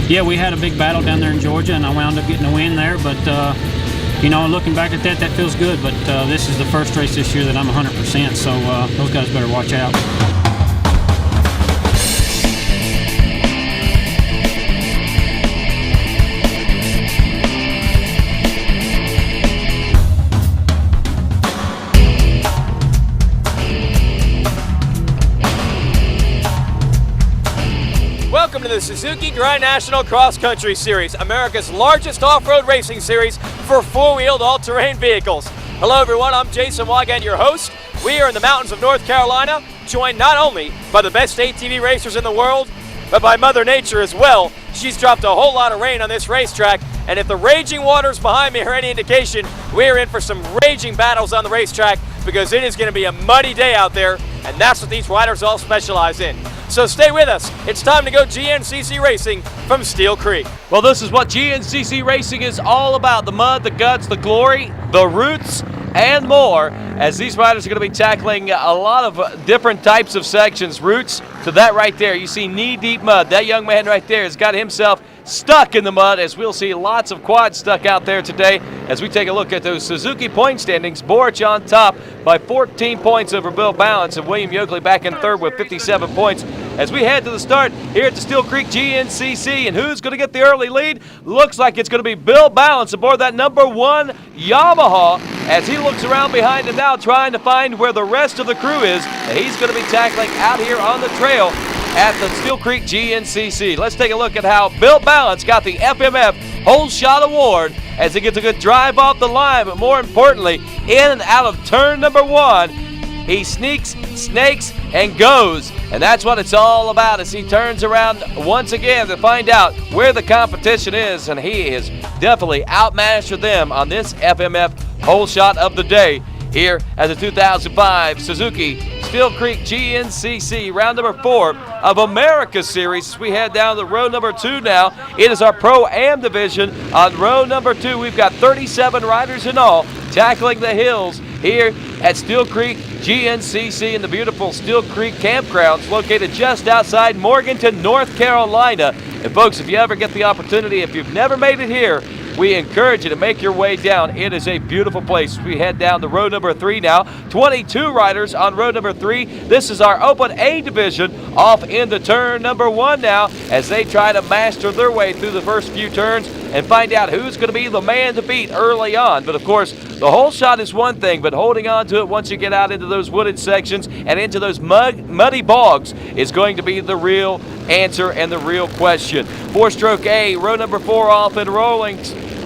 Yeah, we had a big battle down there in Georgia, and I wound up getting a win there. But you know, looking back at that, that feels good. But this is the first race this year that I'm 100%. So those guys better watch out. Welcome to the Suzuki Dry National Cross Country Series, America's largest off-road racing series for four-wheeled all-terrain vehicles. Hello everyone, I'm Jason Wygant, your host. We are in the mountains of North Carolina, joined not only by the best ATV racers in the world, but by Mother Nature as well. She's dropped a whole lot of rain on this racetrack, and if the raging waters behind me are any indication, we're in for some raging battles on the racetrack because it is going to be a muddy day out there, and that's what these riders all specialize in. So stay with us. It's time to go GNCC Racing from Steele Creek. Well, this is what GNCC Racing is all about. The mud, the guts, the glory, the roots, and more, as these riders are going to be tackling a lot of different types of sections. Roots to that right there. You see knee-deep mud. That young man right there has got himself stuck in the mud, as we'll see lots of quads stuck out there today as we take a look at those Suzuki point standings. Borch on top by 14 points over Bill Balance, and William Yokley back in third with 57 points. As we head to the start here at the Steele Creek GNCC, and who's going to get the early lead? Looks like it's going to be Bill Balance aboard that number 1 Yamaha, as he looks around behind him now trying to find where the rest of the crew is, and he's going to be tackling out here on the trail at the Steele Creek GNCC. Let's take a look at how Bill Balance got the FMF Whole Shot Award as he gets a good drive off the line, but more importantly, in and out of turn number 1, he sneaks, snakes, and goes. And that's what it's all about as he turns around once again to find out where the competition is, and he is definitely outmastered them on this FMF Whole Shot of the Day here at the 2005 Suzuki Steele Creek GNCC, round number 4 of America Series. As we head down to row number 2 now, it is our Pro-Am division. On row number 2, we've got 37 riders in all tackling the hills here at Steele Creek GNCC in the beautiful Steele Creek campgrounds located just outside Morganton, North Carolina. And folks, if you ever get the opportunity, if you've never made it here, we encourage you to make your way down. It is a beautiful place. We head down to row number 3 now. 22 riders on row number 3. This is our Open A division off into turn number 1 now as they try to master their way through the first few turns and find out who's going to be the man to beat early on. But of course, the whole shot is one thing, but holding on to it once you get out into those wooded sections and into those muddy bogs is going to be the real answer and the real question. 4-stroke A, row number 4 off and rolling.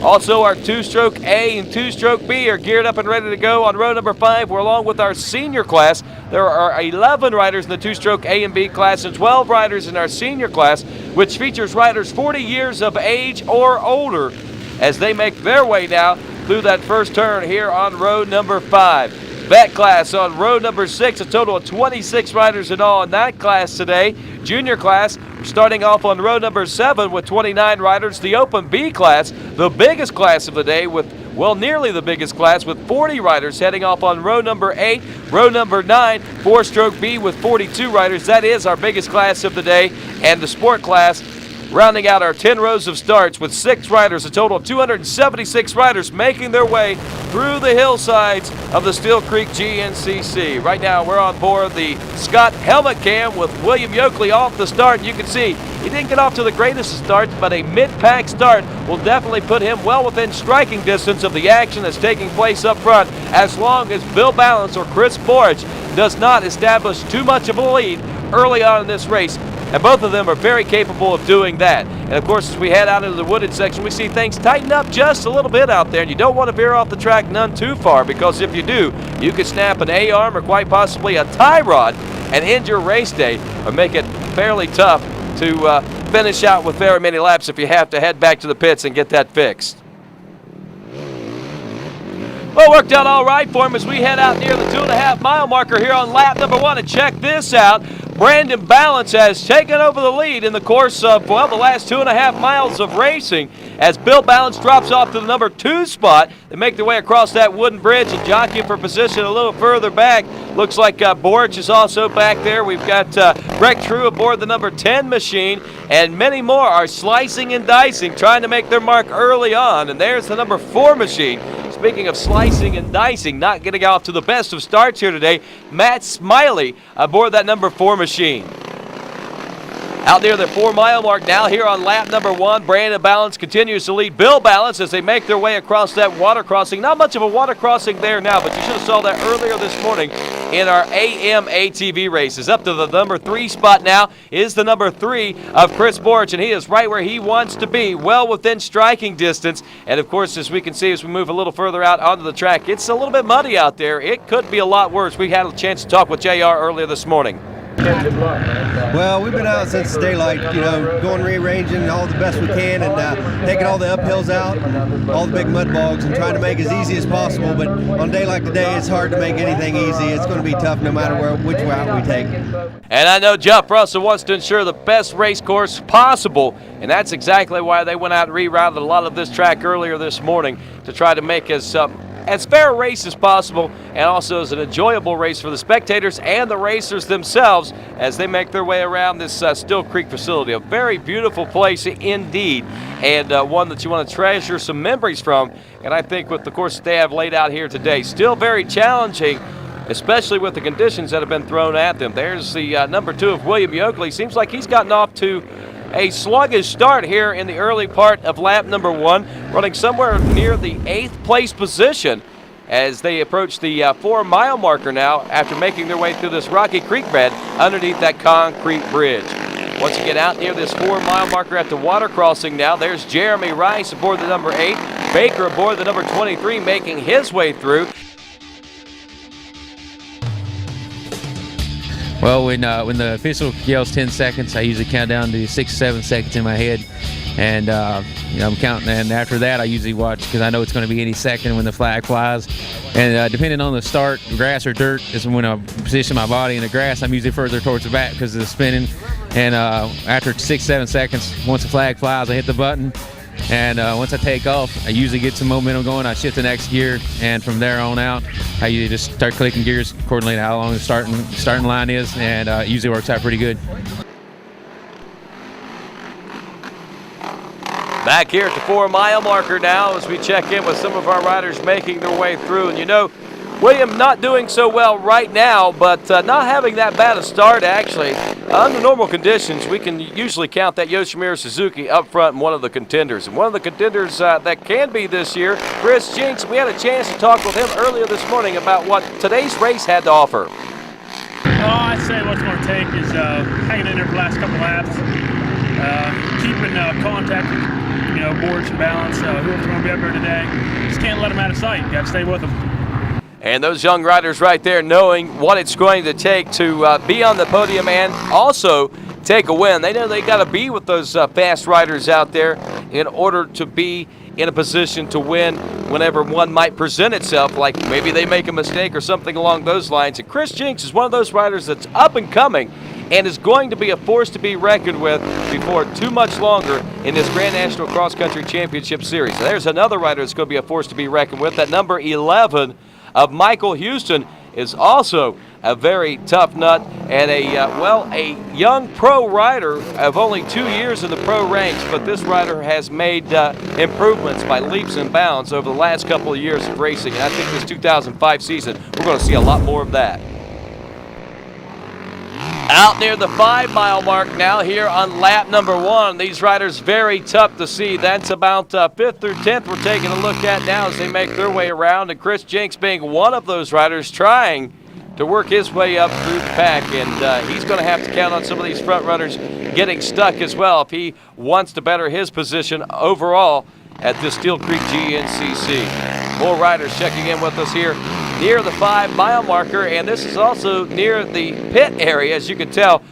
Also, our 2-stroke A and 2-stroke B are geared up and ready to go on row number 5. We're along with our senior class. There are 11 riders in the 2-stroke A and B class and 12 riders in our senior class, which features riders 40 years of age or older as they make their way now through that first turn here on row number 5. Vet class on row number 6, a total of 26 riders in all in that class today. Junior class starting off on row number 7 with 29 riders. The Open B class, the biggest class of the day with, well, nearly the biggest class with 40 riders heading off on row number 8. Row number 9, 4-stroke B with 42 riders. That is our biggest class of the day. And the sport class rounding out our 10 rows of starts with 6 riders, a total of 276 riders making their way through the hillsides of the Steele Creek GNCC. Right now we're on board the Scott helmet cam with William Yokley off the start. You can see he didn't get off to the greatest of starts, but a mid-pack start will definitely put him well within striking distance of the action that's taking place up front, as long as Bill Balance or Chris Borch does not establish too much of a lead early on in this race. And both of them are very capable of doing that. And of course, as we head out into the wooded section, we see things tighten up just a little bit out there. And you don't want to veer off the track none too far, because if you do, you could snap an A-arm or quite possibly a tie rod and end your race day, or make it fairly tough to finish out with very many laps if you have to head back to the pits and get that fixed. Well, worked out all right for him as we head out near the 2.5 mile marker here on lap number 1. And check this out. Brandon Balance has taken over the lead in the course of, well, the last 2.5 miles of racing as Bill Balance drops off to the number 2 spot. They make their way across that wooden bridge and jockeying for position a little further back. Looks like Borch is also back there. We've got Breck True aboard the number 10 machine, and many more are slicing and dicing, trying to make their mark early on. And there's the number 4 machine. Speaking of slicing and dicing, not getting off to the best of starts here today, Matt Smiley aboard that number 4 machine. Out near the 4-mile mark now here on lap number 1. Brandon Balance continues to lead Bill Balance as they make their way across that water crossing. Not much of a water crossing there now, but you should have saw that earlier this morning in our AM ATV races. Up to the number 3 spot now is the number 3 of Chris Borch, and he is right where he wants to be, well within striking distance. And of course, as we can see as we move a little further out onto the track, it's a little bit muddy out there. It could be a lot worse. We had a chance to talk with JR earlier this morning. Well, we've been out since daylight, going rearranging all the best we can and taking all the uphills out and all the big mud bogs and trying to make it as easy as possible. But on a day like today, it's hard to make anything easy. It's going to be tough no matter which route we take. And I know Jeff Russell wants to ensure the best race course possible, and that's exactly why they went out and rerouted a lot of this track earlier this morning to try to make as fair a race as possible, and also as an enjoyable race for the spectators and the racers themselves as they make their way around this Steele Creek facility. A very beautiful place indeed, and one that you want to treasure some memories from. And I think with the course that they have laid out here today, still very challenging, especially with the conditions that have been thrown at them. There's the number 2 of William Yokley. Seems like he's gotten off to a sluggish start here in the early part of lap number 1, running somewhere near the 8th place position as they approach the 4-mile marker now after making their way through this rocky creek bed underneath that concrete bridge. Once you get out near this 4-mile marker at the water crossing now, there's Jeremy Rice aboard the number 8, Baker aboard the number 23 making his way through. Well, when the official yells 10 seconds, I usually count down to 6 or 7 seconds in my head, and I'm counting. And after that, I usually watch because I know it's going to be any second when the flag flies. And depending on the start, grass or dirt is when I position my body in the grass. I'm usually further towards the back because of the spinning. And after 6, 7 seconds, once the flag flies, I hit the button. And once I take off, I usually get some momentum going. I shift the next gear, and from there on out, I usually just start clicking gears accordingly to how long the starting line is, and it usually works out pretty good. Back here at the 4-mile marker now as we check in with some of our riders making their way through. And William not doing so well right now, but not having that bad a start, actually. Under normal conditions, we can usually count that Yoshimura Suzuki up front in one of the contenders. And one of the contenders that can be this year, Chris Jinks. We had a chance to talk with him earlier this morning about what today's race had to offer. I'd say what's going to take is hanging in there for the last couple laps, keeping contact with Borch and Balance, whoever's going to be up there today. Just can't let them out of sight. You got to stay with them. And those young riders right there knowing what it's going to take to be on the podium and also take a win. They know they got to be with those fast riders out there in order to be in a position to win whenever one might present itself, like maybe they make a mistake or something along those lines. And Chris Jinks is one of those riders that's up and coming and is going to be a force to be reckoned with before too much longer in this Grand National Cross Country Championship Series. There's another rider that's going to be a force to be reckoned with. That number 11 of Michael Houston is also a very tough nut and a young pro rider of only 2 years in the pro ranks, but this rider has made improvements by leaps and bounds over the last couple of years of racing, and I think this 2005 season we're going to see a lot more of that. Out near the 5-mile mark now here on lap number 1. These riders very tough to see. That's about 5th through 10th we're taking a look at now as they make their way around. And Chris Jinks being one of those riders trying to work his way up through the pack. And he's going to have to count on some of these front runners getting stuck as well if he wants to better his position overall at the Steele Creek GNCC. More riders checking in with us here near the 5-mile marker, and this is also near the pit area. As you can tell,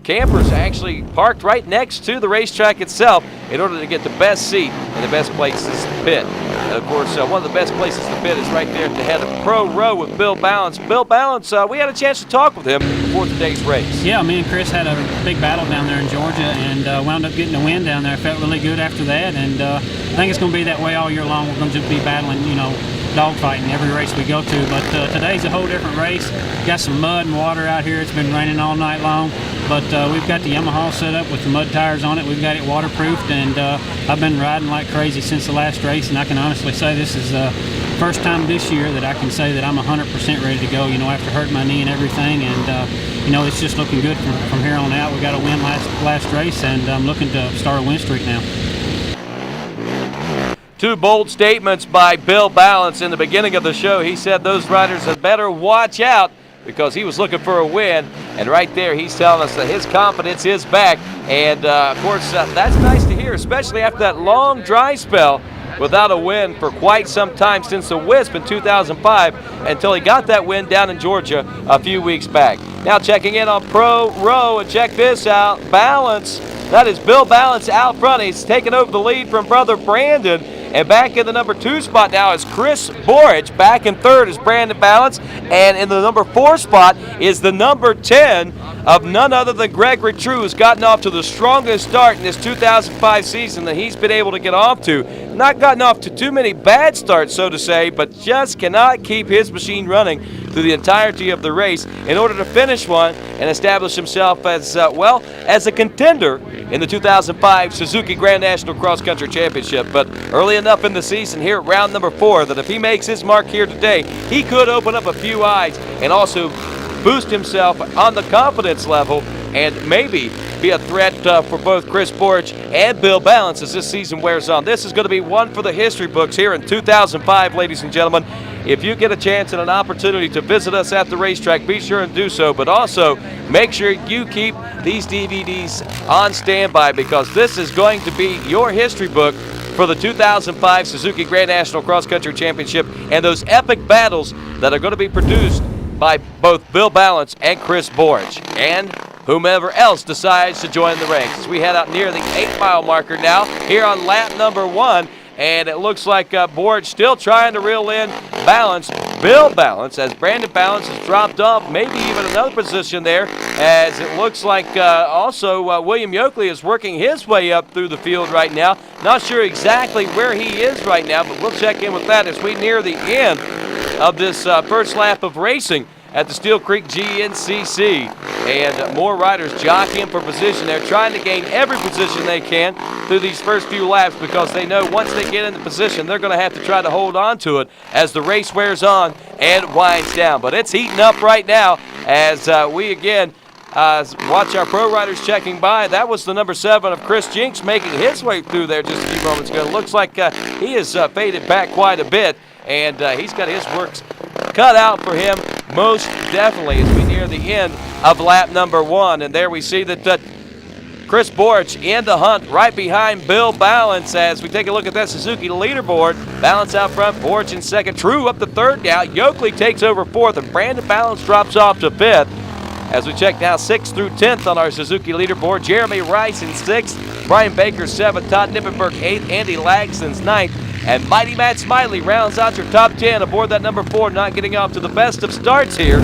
campers actually parked right next to the racetrack itself in order to get the best seat and the best places to pit. And of course, one of the best places to pit is right there at the head of Pro Row with Bill Balance. Bill Balance, we had a chance to talk with him before today's race. Yeah, me and Chris had a big battle down there in Georgia and wound up getting a win down there. Felt really good after that, and I think it's going to be that way all year long. We're going to just be battling, you know, dogfighting every race we go to. But today's a whole different race. Got some mud and water out here. It's been raining all night long, but we've got the Yamaha set up with the mud tires on it. We've got it waterproofed, and I've been riding like crazy since the last race, and I can honestly say this is the first time this year that I can say that I'm 100% ready to go, you know, after hurting my knee and everything. And you know, it's just looking good from here on out. We got a win last race, and I'm looking to start a win streak now. Two bold statements by Bill Balance in the beginning of the show. He said those riders had better watch out because he was looking for a win. And right there, he's telling us that his confidence is back. And, of course, that's nice to hear, especially after that long dry spell without a win for quite some time since the Wisp in 2005 until he got that win down in Georgia a few weeks back. Now checking in on Pro Row, and check this out. Balance, that is Bill Balance out front. He's taken over the lead from brother Brandon. And back in the number 2 spot now is Chris Borich. Back in 3rd is Brandon Balance. And in the number 4 spot is the number 10 of none other than Gregory True, who's gotten off to the strongest start in this 2005 season that he's been able to get off to. Not gotten off to too many bad starts, so to say, but just cannot keep his machine running through the entirety of the race in order to finish one and establish himself as, well, as a contender in the 2005 Suzuki Grand National Cross Country Championship. But early enough in the season here at round number 4 that if he makes his mark here today, he could open up a few eyes and also boost himself on the confidence level and maybe be a threat for both Chris Borich and Bill Balance as this season wears on. This is going to be one for the history books here in 2005, ladies and gentlemen. If you get a chance and an opportunity to visit us at the racetrack, be sure and do so, but also make sure you keep these DVDs on standby because this is going to be your history book for the 2005 Suzuki Grand National Cross Country Championship and those epic battles that are going to be produced by both Bill Balance and Chris Borich and whomever else decides to join the ranks. As we head out near the 8-mile marker now here on lap number 1, and it looks like Borich still trying to reel in Balance, Bill Balance, as Brandon Balance has dropped off, maybe even another position there, as it looks like also William Yokley is working his way up through the field right now. Not sure exactly where he is right now, but we'll check in with that as we near the end of this first lap of racing at the Steele Creek GNCC. And more riders jockeying for position. They're trying to gain every position they can through these first few laps because they know once they get into position, they're going to have to try to hold on to it as the race wears on and winds down. But it's heating up right now as we again watch our pro riders checking by. That was the number 7 of Chris Jinks making his way through there just a few moments ago. Looks like he has faded back quite a bit, and he's got his works cut out for him most definitely as we near the end of lap number 1. And there we see that Chris Borich in the hunt right behind Bill Balance as we take a look at that Suzuki leaderboard. Balance out front, Borich in second, True up to third now. Yokley takes over fourth, and Brandon Balance drops off to fifth. As we check now 6th through 10th on our Suzuki leaderboard, Jeremy Rice in 6th, Brian Baker 7th, Todd Nippenberg 8th, Andy Lagston's 9th, and Mighty Matt Smiley rounds out your top 10 aboard that number 4, not getting off to the best of starts here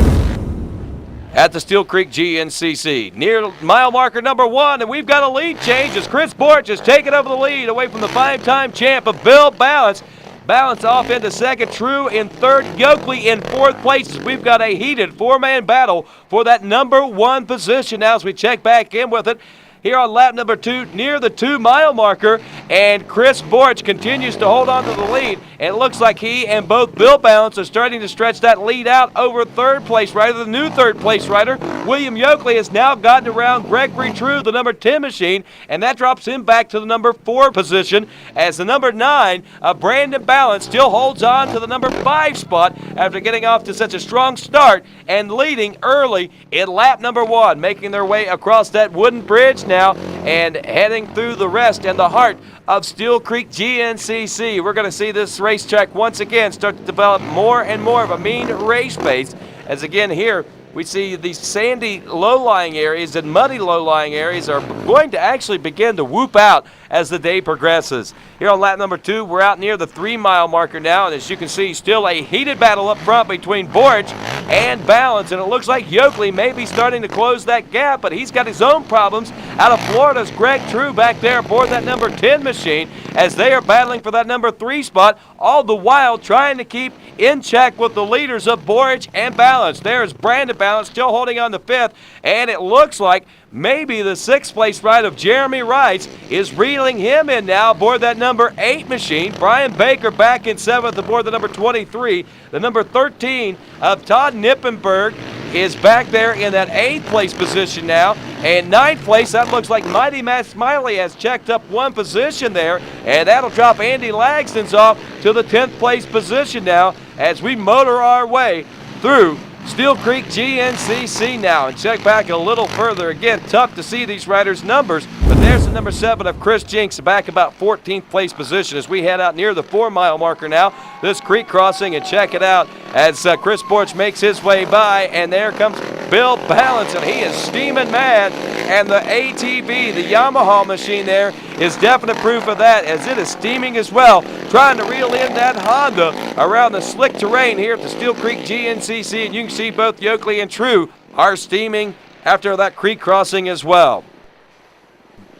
at the Steele Creek GNCC. Near mile marker number 1, and we've got a lead change as Chris Borich has taken over the lead away from the 5-time champ of Bill Balance. Balance off into second, True in third, Yokley in fourth place. We've got a heated 4-man battle for that number 1 position now as we check back in with it here on lap number 2 near the 2-mile marker, and Chris Borich continues to hold on to the lead, and it looks like he and both Bill Balance are starting to stretch that lead out over third place rider, the new third place rider. William Yokley has now gotten around Gregory True, the number 10 machine, and that drops him back to the number 4 position as the number 9, Brandon Balance, still holds on to the number 5 spot after getting off to such a strong start and leading early in lap number 1, making their way across that wooden bridge now and heading through the rest and the heart of Steele Creek GNCC. We're going to see this racetrack once again start to develop more and more of a mean race pace as again here we see these sandy low-lying areas and muddy low-lying areas are going to actually begin to whoop out as the day progresses. Here on lap number 2, we're out near the 3-mile marker now, and as you can see, still a heated battle up front between Borich and Balance, and it looks like Yokley may be starting to close that gap, but he's got his own problems. Out of Florida's Greg True back there aboard that number 10 machine as they are battling for that number 3 spot, all the while trying to keep in check with the leaders of Borich and Balance. There's Brandon Balance still holding on to 5th, and it looks like maybe the 6th place ride of Jeremy Rice is reeling him in now aboard that number 8 machine. Brian Baker back in 7th aboard the number 23. The number 13 of Todd Nippenberg is back there in that 8th place position now. And 9th place, that looks like Mighty Matt Smiley has checked up 1 position there. And that'll drop Andy Lagston's off to the 10th place position now as we motor our way through Steele Creek GNCC now. And check back a little further. Again, tough to see these riders' numbers, but there's the number 7 of Chris Jinks back about 14th place position as we head out near the 4-mile marker now. This creek crossing, and check it out as Chris Borich makes his way by, and there comes Bill Balance, and he is steaming mad. And the ATV, the Yamaha machine there, is definite proof of that as it is steaming as well, trying to reel in that Honda around the slick terrain here at the Steele Creek GNCC. And you can see both Yokley and True are steaming after that creek crossing as well.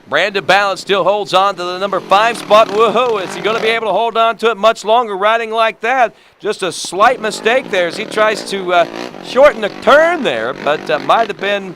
Brandon Balance still holds on to the number 5 spot. Whoa, is he going to be able to hold on to it much longer riding like that? Just a slight mistake there as he tries to shorten the turn there, but might have been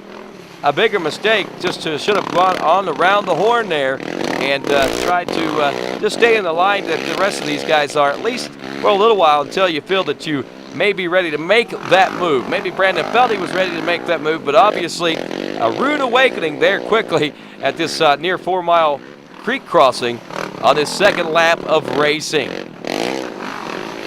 a bigger mistake. Just should have gone on around the horn there and tried to just stay in the line that the rest of these guys are, at least for a little while, until you feel that you may be ready to make that move. Maybe Brandon felt he was ready to make that move, but obviously a rude awakening there quickly at this near 4-mile creek crossing on this second lap of racing.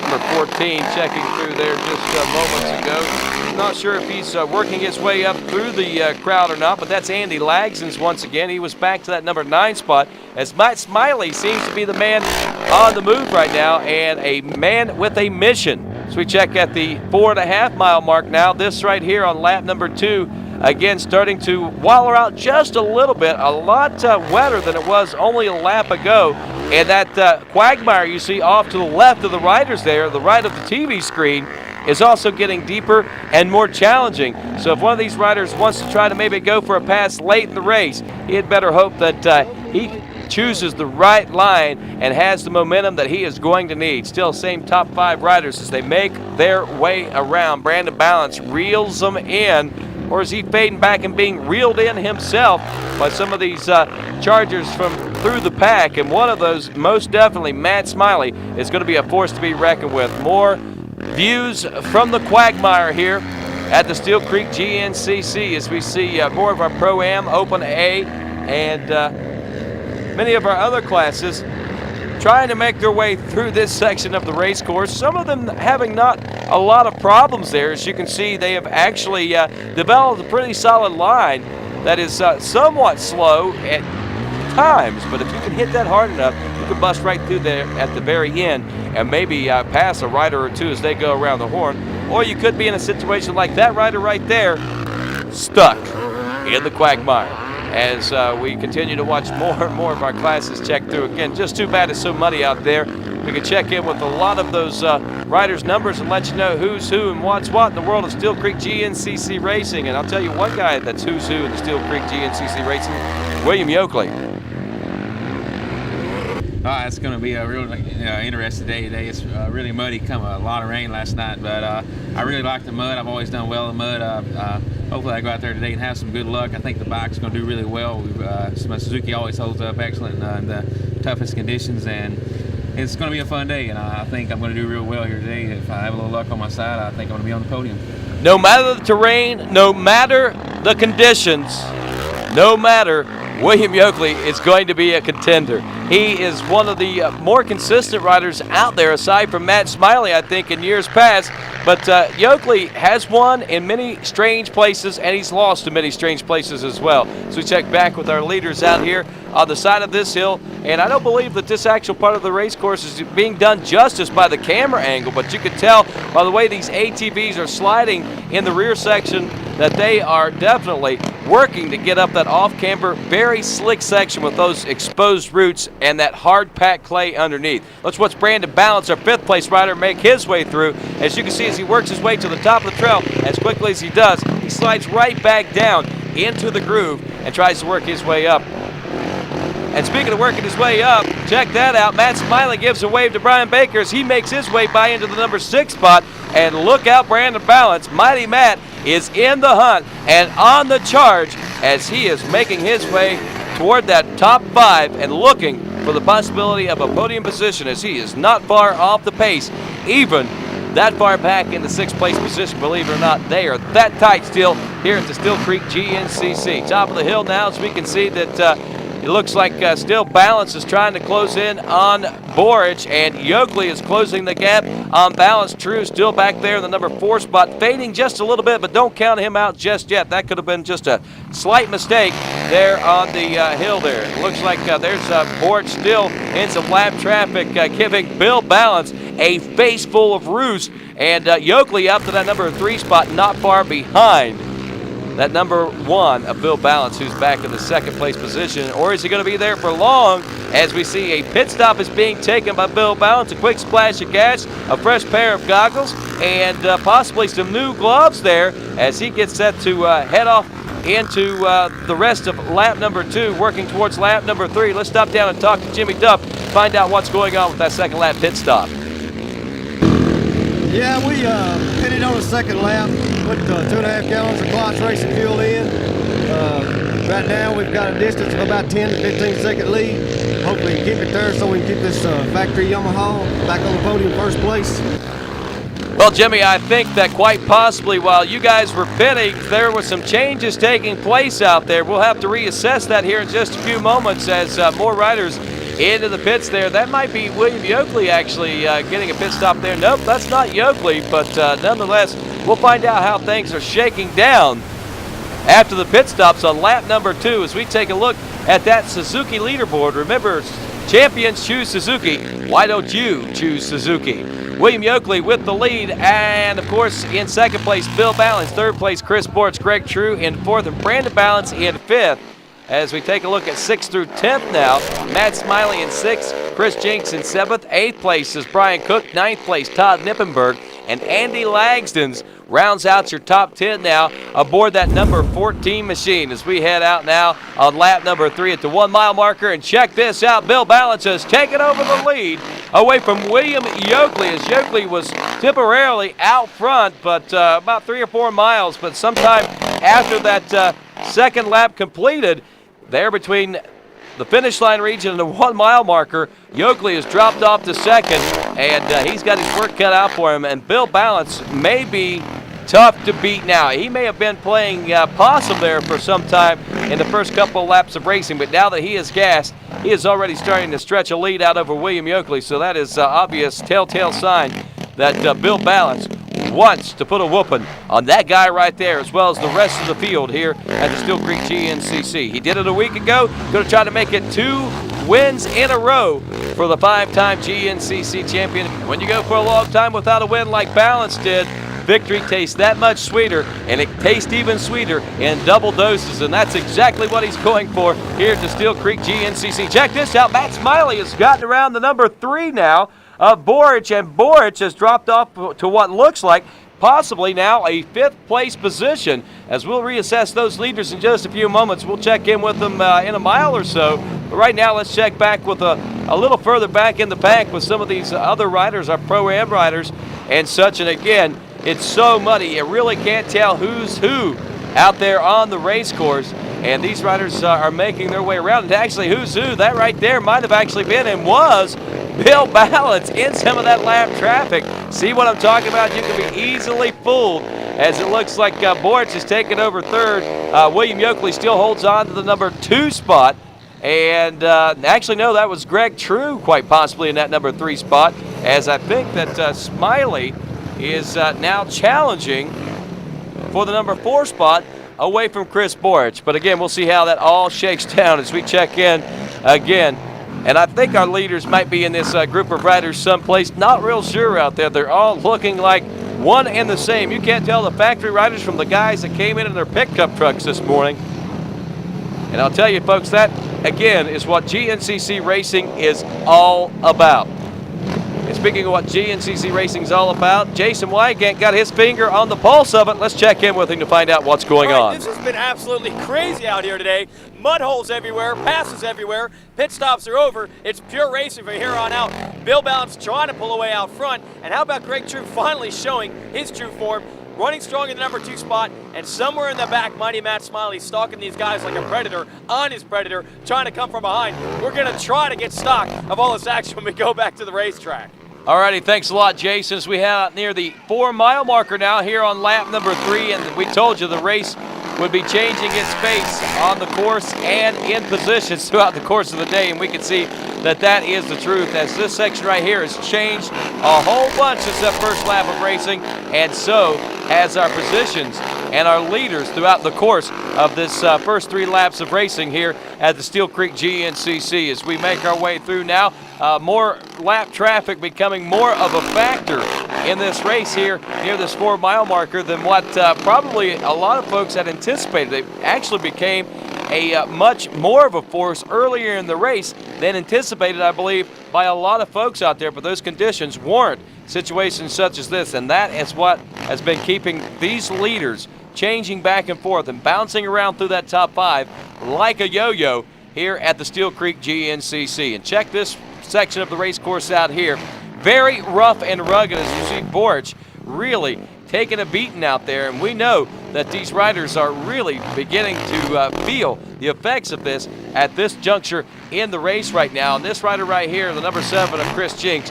Number 14 checking through there just moments ago. Not sure if he's working his way up through the crowd or not, but that's Andy Lagsons once again. He was back to that number 9 spot as Matt Smiley seems to be the man on the move right now and a man with a mission. So we check at the 4.5-mile mark now. This right here on lap number 2. Again, starting to waller out just a little bit, a lot wetter than it was only a lap ago. And that quagmire you see off to the left of the riders there, the right of the TV screen, is also getting deeper and more challenging. So if one of these riders wants to try to maybe go for a pass late in the race, he had better hope that he chooses the right line and has the momentum that he is going to need. Still same top 5 riders as they make their way around. Brandon Balance reels them in, or is he fading back and being reeled in himself by some of these chargers from through the pack? And one of those, most definitely, Matt Smiley, is going to be a force to be reckoned with. More views from the quagmire here at the Steele Creek GNCC as we see more of our Pro-Am, Open A, and many of our other classes trying to make their way through this section of the race course. Some of them having not a lot of problems there. As you can see, they have actually developed a pretty solid line that is somewhat slow at times, but if you can hit that hard enough, you can bust right through there at the very end and maybe pass a rider or two as they go around the horn. Or you could be in a situation like that rider right there, stuck in the quagmire. As we continue to watch more and more of our classes check through. Again, just too bad it's so muddy out there. We can check in with a lot of those riders' numbers and let you know who's who and what's what in the world of Steele Creek GNCC Racing. And I'll tell you one guy that's who's who in the Steele Creek GNCC Racing, William Yokley. It's going to be a real interesting day today. It's really muddy, come a lot of rain last night, but I really like the mud. I've always done well in the mud. Hopefully I go out there today and have some good luck. I think the bike's going to do really well. My Suzuki always holds up excellent in the toughest conditions, and it's going to be a fun day, and I think I'm going to do real well here today. If I have a little luck on my side, I think I'm going to be on the podium. No matter the terrain, no matter the conditions, no matter, William Yokley is going to be a contender. He is one of the more consistent riders out there, aside from Matt Smiley, I think, in years past. But Yokley has won in many strange places, and he's lost in many strange places as well. So we check back with our leaders out here on the side of this hill, and I don't believe that this actual part of the race course is being done justice by the camera angle, but you can tell by the way these ATVs are sliding in the rear section that they are definitely working to get up that off-camber, very slick section with those exposed roots and that hard-packed clay underneath. Let's watch Brandon Balance, our 5th place rider, make his way through. As you can see, as he works his way to the top of the trail, as quickly as he does, he slides right back down into the groove and tries to work his way up. And speaking of working his way up, check that out. Matt Smiley gives a wave to Brian Baker as he makes his way by into the number 6 spot. And look out, Brandon Balance. Mighty Matt is in the hunt and on the charge as he is making his way toward that top 5 and looking for the possibility of a podium position as he is not far off the pace, even that far back in the 6th place position. Believe it or not, they are that tight still here at the Steele Creek GNCC. Top of the hill now, as we can see that it looks like still Balance is trying to close in on Borich, and Yokley is closing the gap on Balance. True still back there in the number 4 spot, fading just a little bit, but don't count him out just yet. That could have been just a slight mistake there on the hill there. It looks like there's Borich still in some lap traffic, giving Bill Balance a face full of roost, and Yokley up to that number 3 spot, not far behind that number 1 of Bill Balance, who's back in the 2nd place position. Or is he going to be there for long? As we see a pit stop is being taken by Bill Balance, a quick splash of gas, a fresh pair of goggles, and possibly some new gloves there as he gets set to head off into the rest of lap number 2, working towards lap number 3. Let's stop down and talk to Jimmy Duff, find out what's going on with that 2nd lap pit stop. Yeah, we pitted on the 2nd lap, put 2.5 gallons of Klotz Racing fuel in. Right now we've got a distance of about 10 to 15 second lead. Hopefully keep it there so we can keep this factory Yamaha back on the podium 1st place. Well, Jimmy, I think that quite possibly while you guys were pitting, there were some changes taking place out there. We'll have to reassess that here in just a few moments as more riders into the pits there. That might be William Yokley actually getting a pit stop there. Nope, that's not Yokley, but nonetheless, we'll find out how things are shaking down after the pit stops on lap number 2 as we take a look at that Suzuki leaderboard. Remember, champions choose Suzuki. Why don't you choose Suzuki? William Yokley with the lead, and of course in 2nd place Bill Balance, 3rd place Chris Borich, Greg True in 4th, and Brandon Balance in 5th. As we take a look at 6th through 10th now, Matt Smiley in 6th, Chris Jinks in 7th, 8th place is Brian Cook, 9th place Todd Nippenberg, and Andy Lagston's rounds out your top 10 now aboard that number 14 machine as we head out now on lap number 3 at the 1 mile marker. And check this out, Bill Balance has taken over the lead away from William Yokley as Yokley was temporarily out front, but about 3 or 4 miles, but sometime after that 2nd lap completed, there between the finish line region and the 1 mile marker, Yokley has dropped off to 2nd, and he's got his work cut out for him. And Bill Balance may be tough to beat now. He may have been playing possum there for some time in the first couple of laps of racing, but now that he is gassed, he is already starting to stretch a lead out over William Yokley. So that is obvious telltale sign that Bill Balance wants to put a whooping on that guy right there, as well as the rest of the field here at the Steele Creek GNCC. He did it a week ago, going to try to make it 2 wins in a row for the 5-time GNCC champion. When you go for a long time without a win like Balance did, victory tastes that much sweeter, and it tastes even sweeter in double doses, and that's exactly what he's going for here at the Steele Creek GNCC. Check this out, Matt Smiley has gotten around the number 3 now of Borich, and Borich has dropped off to what looks like possibly now a 5th place position. As we'll reassess those leaders in just a few moments, we'll check in with them in a mile or so. But right now, let's check back with a little further back in the pack with some of these other riders, our Pro-Am riders and such. And again, it's so muddy, you really can't tell who's who out there on the race course. And these riders are making their way around. And actually, who's who? That right there might have actually been and was Bill Balance in some of that lap traffic. See what I'm talking about? You can be easily fooled as it looks like Borich is taking over 3rd. William Yokley still holds on to the number 2 spot. And actually, no, that was Greg True quite possibly in that number 3 spot, as I think that Smiley is now challenging for the number 4 spot away from Chris Borich. But again, we'll see how that all shakes down as we check in again. And I think our leaders might be in this group of riders someplace. Not real sure out there. They're all looking like one and the same. You can't tell the factory riders from the guys that came in their pickup trucks this morning. And I'll tell you, folks, that, again, is what GNCC Racing is all about. And speaking of what GNCC Racing is all about, Jason Wygant got his finger on the pulse of it. Let's check in with him to find out what's going on. This has been absolutely crazy out here today. Mud holes everywhere, passes everywhere, pit stops are over. It's pure racing from here on out. Bill Balance trying to pull away out front. And how about Greg True finally showing his true form, running strong in the number 2 spot, and somewhere in the back, Mighty Matt Smiley stalking these guys like a predator on his predator, trying to come from behind. We're going to try to get stock of all this action when we go back to the racetrack. Alrighty, thanks a lot, Jason. As we head out near the 4-mile marker now here on lap number 3, and we told you the race would be changing its pace on the course and in positions throughout the course of the day, and we can see that that is the truth, as this section right here has changed a whole bunch since that first lap of racing, and so has our positions and our leaders throughout the course of this first 3 laps of racing here at the Steele Creek GNCC. As we make our way through now, more lap traffic becoming more of a factor in this race here near this 4-mile marker than what probably a lot of folks had anticipated. It actually became a much more of a force earlier in the race than anticipated, I believe, by a lot of folks out there, but those conditions warrant situations such as this, and that is what has been keeping these leaders changing back and forth and bouncing around through that top 5 like a yo-yo here at the Steele Creek GNCC. And check this section of the race course out here. Very rough and rugged, as you see Borch really taking a beating out there, and we know that these riders are really beginning to feel the effects of this at this juncture in the race right now. And this rider right here, the number 7 of Chris Jinks,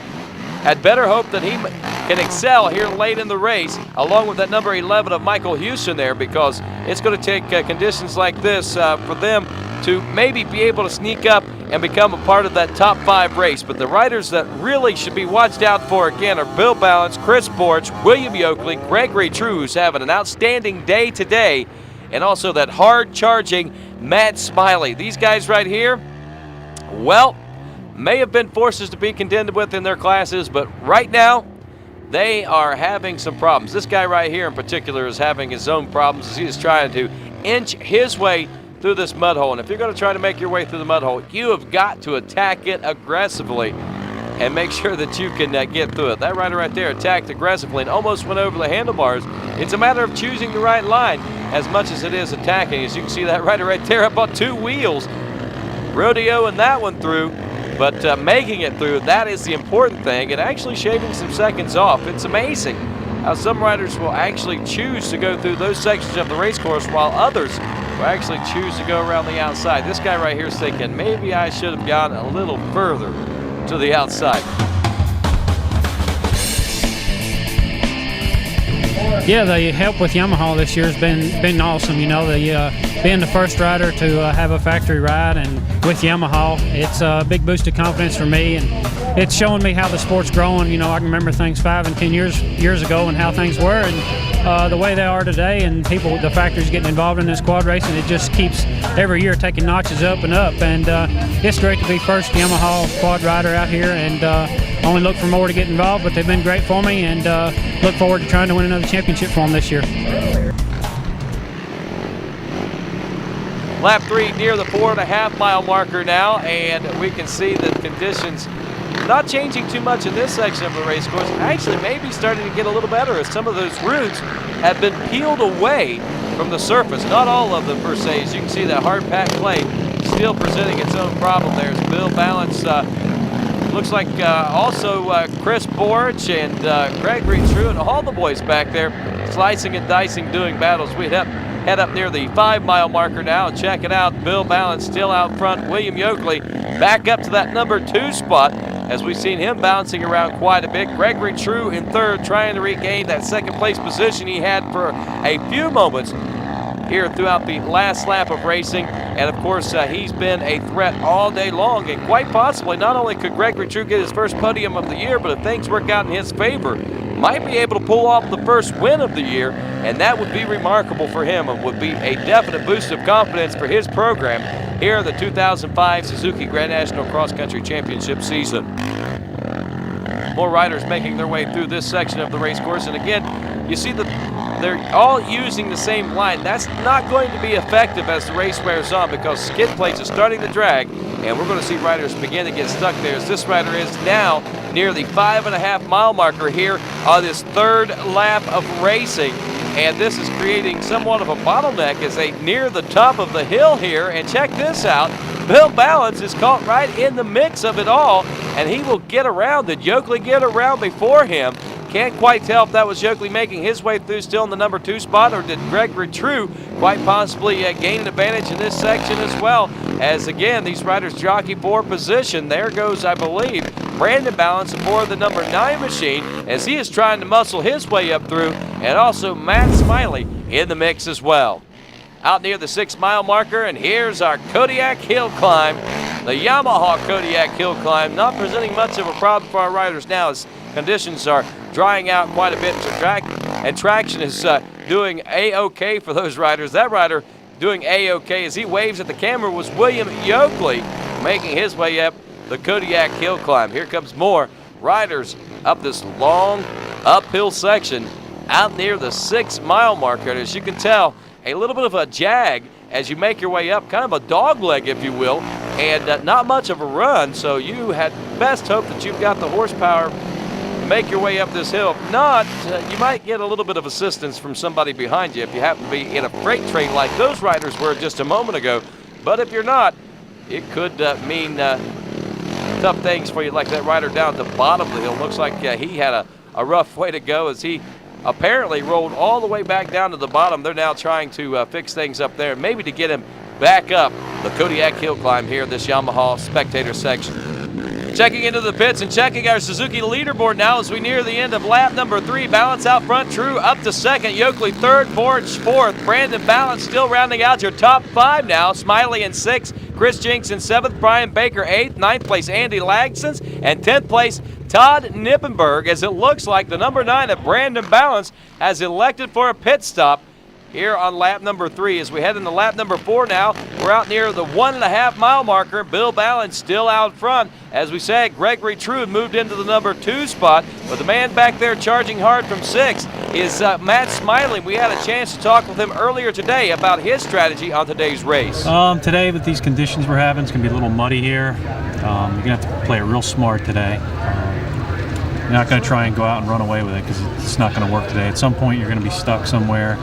had better hope that he can excel here late in the race, along with that number 11 of Michael Houston there, because it's going to take conditions like this for them to maybe be able to sneak up and become a part of that top 5 race. But the riders that really should be watched out for, again, are Bill Balance, Chris Borch, William Yokley, Gregory True, who's having an outstanding day today, and also that hard-charging Matt Smiley. These guys right here, well, may have been forces to be contended with in their classes, but right now, they are having some problems. This guy right here in particular is having his own problems as he is trying to inch his way through this mud hole. And if you're going to try to make your way through the mud hole, you have got to attack it aggressively and make sure that you can get through it. That rider right there attacked aggressively and almost went over the handlebars. It's a matter of choosing the right line as much as it is attacking. As you can see, that rider right there up on 2 wheels, rodeoing that one through. But making it through, that is the important thing, and actually shaving some seconds off. It's amazing how some riders will actually choose to go through those sections of the race course while others will actually choose to go around the outside. This guy right here is thinking, maybe I should have gone a little further to the outside. Yeah, the help with Yamaha this year has been awesome. You know, being the first rider to have a factory ride and with Yamaha, it's a big boost of confidence for me, and it's showing me how the sport's growing. You know, I can remember things 5 and 10 years ago and how things were, and the way they are today, and the factories getting involved in this quad racing, it just keeps every year taking notches up and up. And it's great to be first Yamaha quad rider out here, and only look for more to get involved, but they've been great for me, and look forward to trying to win another championship for them this year. Lap 3 near the 4.5-mile marker now, and we can see that conditions not changing too much in this section of the race course. Actually, maybe starting to get a little better as some of those roots have been peeled away from the surface. Not all of them per se. As you can see, that hard-packed clay still presenting its own problem there. As Bill Balance looks like also Chris Borch and Gregory True and all the boys back there slicing and dicing, doing battles. We head up near the 5-mile marker now and check it out. Bill Balance still out front. William Yokley back up to that number 2 spot as we've seen him bouncing around quite a bit. Gregory True in 3rd, trying to regain that 2nd place position he had for a few moments here throughout the last lap of racing. And of course, he's been a threat all day long, and quite possibly not only could Gregory True get his first podium of the year, but if things work out in his favor, might be able to pull off the first win of the year, and that would be remarkable for him and would be a definite boost of confidence for his program here in the 2005 Suzuki Grand National Cross Country Championship season. More riders making their way through this section of the race course. And again, you see that they're all using the same line. That's not going to be effective as the race wears on because skid plates are starting to drag, and we're going to see riders begin to get stuck there as this rider is now near the 5.5 mile marker here on this third lap of racing. And this is creating somewhat of a bottleneck as they near the top of the hill here. And check this out. Bill Balance is caught right in the mix of it all, and he will get around. Did Yokley get around before him? Can't quite tell if that was Yokley making his way through still in the number 2 spot, or did Gregory True quite possibly gain an advantage in this section as well, as again these riders jockey for position. There goes, I believe, Brandon Balance aboard the number 9 machine as he is trying to muscle his way up through, and also Matt Smiley in the mix as well. Out near the 6 mile marker, and here's our Kodiak Hill Climb. The Yamaha Kodiak Hill Climb not presenting much of a problem for our riders now as conditions are drying out quite a bit, and traction is doing A-OK for those riders. That rider doing A-OK as he waves at the camera was William Yokley making his way up the Kodiak Hill Climb. Here comes more riders up this long uphill section out near the 6 mile marker. And as you can tell, a little bit of a jag as you make your way up, kind of a dog leg, if you will, and not much of a run. So you had best hope that you've got the horsepower to make your way up this hill. If not, you might get a little bit of assistance from somebody behind you if you happen to be in a freight train like those riders were just a moment ago. But if you're not, it could mean tough things for you, like that rider down at the bottom of the hill. Looks like he had a rough way to go as he apparently rolled all the way back down to the bottom. They're now trying to fix things up there, maybe to get him back up the Kodiak Hill Climb here, this Yamaha spectator section. Checking into the pits and checking our Suzuki leaderboard now as we near the end of lap number 3. Balance out front, True up to second, Yokley third, Forge fourth. Brandon Balance still rounding out your top 5 now. Smiley in 6th, Chris Jinks in 7th, Brian Baker 8th, 9th place Andy Lagsons, and 10th place Todd Nippenberg, as it looks like the number 9 of Brandon Balance has elected for a pit stop here on lap number 3. As we head into lap number 4 now, we're out near the 1.5 mile marker. Bill Balance still out front. As we said, Gregory True moved into the number 2 spot, but the man back there charging hard from 6 is Matt Smiley. We had a chance to talk with him earlier today about his strategy on today's race. Today, with these conditions we're having, it's going to be a little muddy here. You're going to have to play it real smart today. You're not going to try and go out and run away with it because it's not going to work today. At some point, you're going to be stuck somewhere.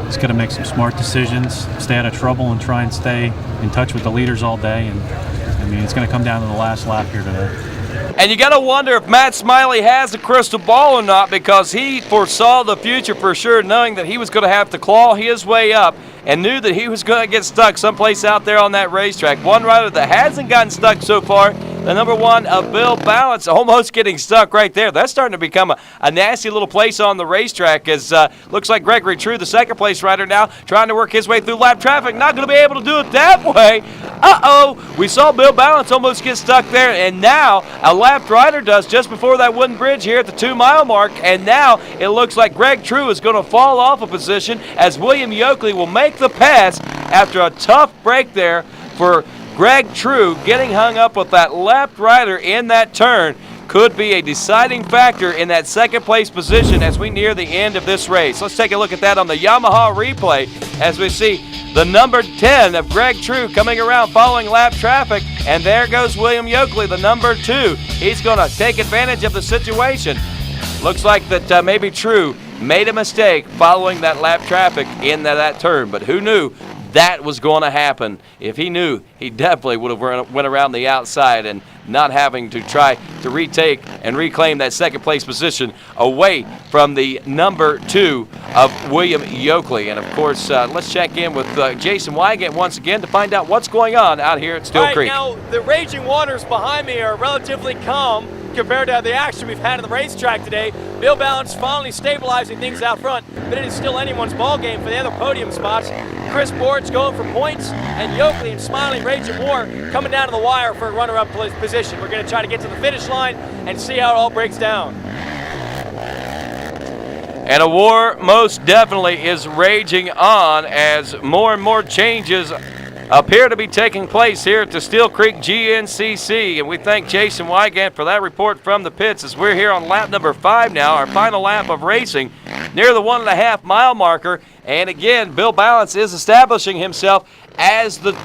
Just got to make some smart decisions, stay out of trouble, and try and stay in touch with the leaders all day. And I mean, it's going to come down to the last lap here today. And you got to wonder if Matt Smiley has a crystal ball or not, because he foresaw the future for sure, knowing that he was going to have to claw his way up and knew that he was going to get stuck someplace out there on that racetrack. One rider that hasn't gotten stuck so far, the number 1 of Bill Balance, almost getting stuck right there. That's starting to become a nasty little place on the racetrack, as looks like Gregory True, the 2nd place rider now, trying to work his way through lap traffic. Not going to be able to do it that way. Uh-oh, we saw Bill Balance almost get stuck there, and now a lapped rider does just before that wooden bridge here at the 2 mile mark, and now it looks like Greg True is going to fall off a position as William Yokley will make the pass after a tough break there for Greg True. Getting hung up with that left rider in that turn could be a deciding factor in that 2nd place position as we near the end of this race. Let's take a look at that on the Yamaha replay as we see the number 10 of Greg True coming around following lap traffic, and there goes William Yokley, the number 2. He's going to take advantage of the situation. Looks like that maybe True made a mistake following that lap traffic in that turn, but who knew that was going to happen? If he knew, he definitely would have went around the outside and not having to try to retake and reclaim that 2nd place position away from the number 2 of William Yokley. And of course, let's check in with Jason Wygant once again to find out what's going on out here at Steele Creek. Now, the raging waters behind me are relatively calm compared to the action we've had on the racetrack today. Bill Balance finally stabilizing things out front, but it is still anyone's ball game for the other podium spots. Chris Bort's going for points, and Yokley and Smiling Raging War coming down to the wire for a runner-up position. We're going to try to get to the finish line and see how it all breaks down. And a war most definitely is raging on as more and more changes appear to be taking place here at the Steele Creek GNCC. And we thank Jason Wygant for that report from the pits as we're here on lap number 5 now, our final lap of racing near the 1.5 mile marker. And again, Bill Balance is establishing himself as the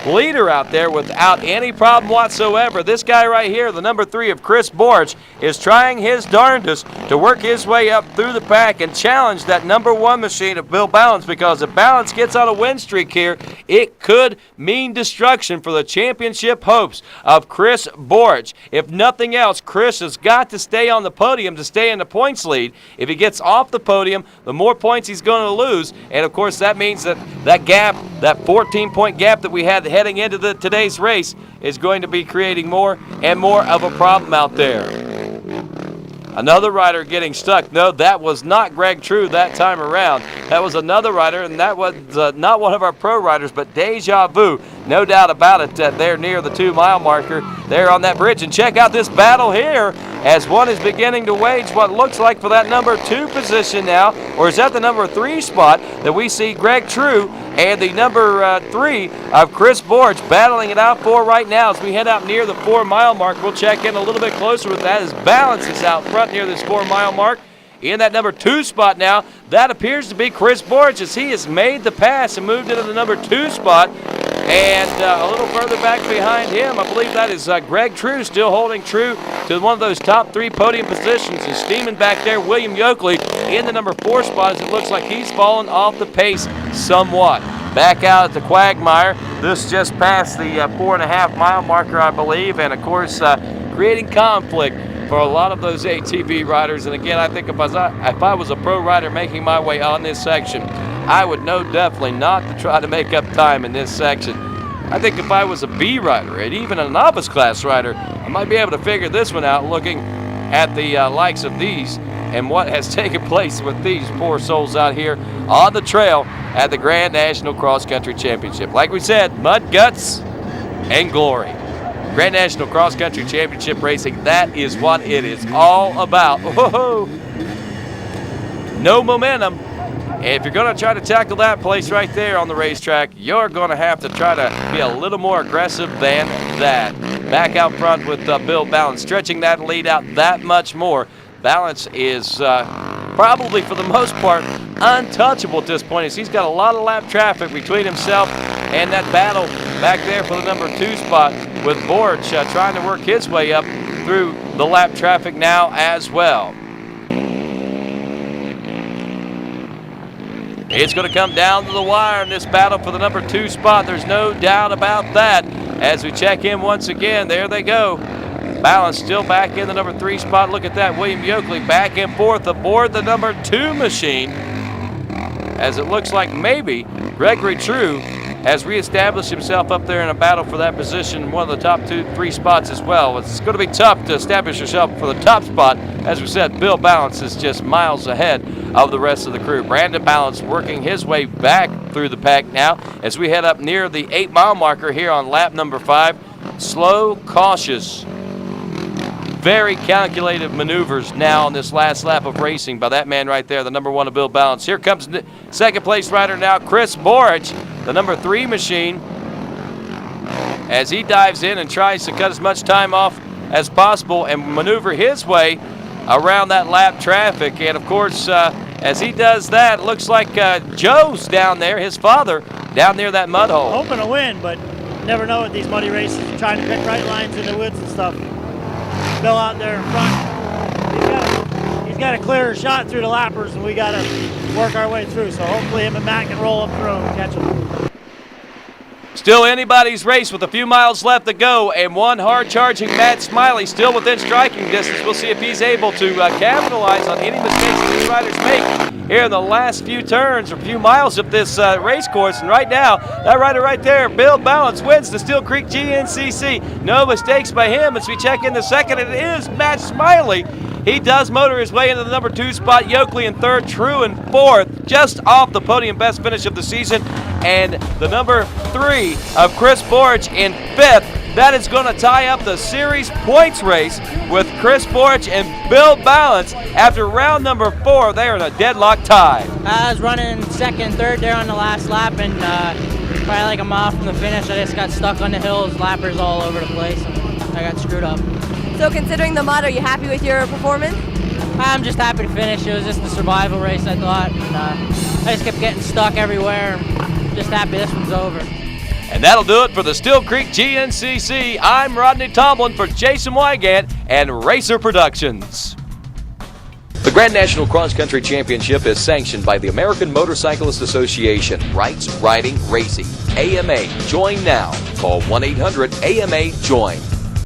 leader out there without any problem whatsoever. This guy right here, the number 3 of Chris Borch, is trying his darndest to work his way up through the pack and challenge that number 1 machine of Bill Balance, because if Balance gets on a win streak here, it could mean destruction for the championship hopes of Chris Borch. If nothing else, Chris has got to stay on the podium to stay in the points lead. If he gets off the podium, the more points he's going to lose, and of course that means that gap, that 14-point gap that we had heading into today's race, is going to be creating more and more of a problem out there. Another rider getting stuck. No, that was not Greg True that time around. That was another rider, and that was not one of our pro riders, but Deja Vu. No doubt about it. They're near the 2 mile marker. They're on that bridge. And check out this battle here as one is beginning to wage what looks like for that number 2 position now, or is that the number 3 spot that we see Greg True and the number 3 of Chris Borch battling it out for right now as we head out near the 4 mile mark. We'll check in a little bit closer with that as Balance is out front near this 4 mile mark. In that number 2 spot now, that appears to be Chris Borch as he has made the pass and moved into the number 2 spot. And a little further back behind him, I believe that is Greg True, still holding true to one of those top 3 podium positions. And steaming back there, William Yokley in the number 4 spot as it looks like he's fallen off the pace somewhat. Back out at the quagmire. This just passed the 4.5 mile marker, I believe, and of course creating conflict for a lot of those ATV riders. And again, I think if I was a pro rider making my way on this section, I would know definitely not to try to make up time in this section. I think if I was a B rider and even a novice class rider, I might be able to figure this one out looking at the likes of these and what has taken place with these poor souls out here on the trail at the Grand National Cross Country Championship. Like we said, mud, guts, and glory. Grand National Cross Country Championship Racing, that is what it is all about. Whoa. No momentum. And if you're going to try to tackle that place right there on the racetrack, you're going to have to try to be a little more aggressive than that. Back out front with Bill Balance, stretching that lead out that much more. Balance is probably, for the most part, untouchable at this point as he's got a lot of lap traffic between himself and that battle back there for the number 2 spot with Borch trying to work his way up through the lap traffic now as well. It's going to come down to the wire in this battle for the number 2 spot. There's no doubt about that. As we check in once again, there they go. Balance still back in the number 3 spot. Look at that, William Yokley back and forth aboard the number 2 machine. As it looks like maybe Gregory True has reestablished himself up there in a battle for that position, one of the top 3 spots as well. It's going to be tough to establish yourself for the top spot. As we said, Bill Balance is just miles ahead of the rest of the crew. Brandon Balance working his way back through the pack now as we head up near the 8 mile marker here on lap number 5. Slow, cautious, very calculated maneuvers now on this last lap of racing by that man right there, the number 1 of Bill Balance. Here comes the second place rider now, Chris Borch, the number 3 machine, as he dives in and tries to cut as much time off as possible and maneuver his way around that lap traffic. And of course, as he does that, it looks like Joe's down there, his father, down near that mud hole. Hoping to win, but never know at these muddy races, trying to pick right lines in the woods and stuff. Bill out there in front, he's got a clearer shot through the lappers, and we got to work our way through. So hopefully him and Matt can roll up through and catch him. Still anybody's race with a few miles left to go, and one hard-charging Matt Smiley still within striking distance. We'll see if he's able to capitalize on any mistakes that these riders make here in the last few turns or few miles of this race course. And right now, that rider right there, Bill Balance, wins the Steele Creek GNCC. No mistakes by him as we check in the second. It is Matt Smiley. He does motor his way into the number 2 spot. Yokley in 3rd, True in 4th, just off the podium best finish of the season. And the number 3 of Chris Borch in 5th. That is going to tie up the series points race with Chris Borch and Bill Balance. After round number 4, they are in a deadlock tie. I was running 2nd, 3rd there on the last lap, and probably like a mile from the finish. I just got stuck on the hills, lappers all over the place, and I got screwed up. So considering the mud, are you happy with your performance? I'm just happy to finish. It was just a survival race, I thought. And, I just kept getting stuck everywhere. Just happy this one's over. And that'll do it for the Steele Creek GNCC. I'm Rodney Tomlin for Jason Wygant and Racer Productions. The Grand National Cross Country Championship is sanctioned by the American Motorcyclist Association. Rights, riding, racing. AMA. Join now. Call 1-800-AMA-JOIN.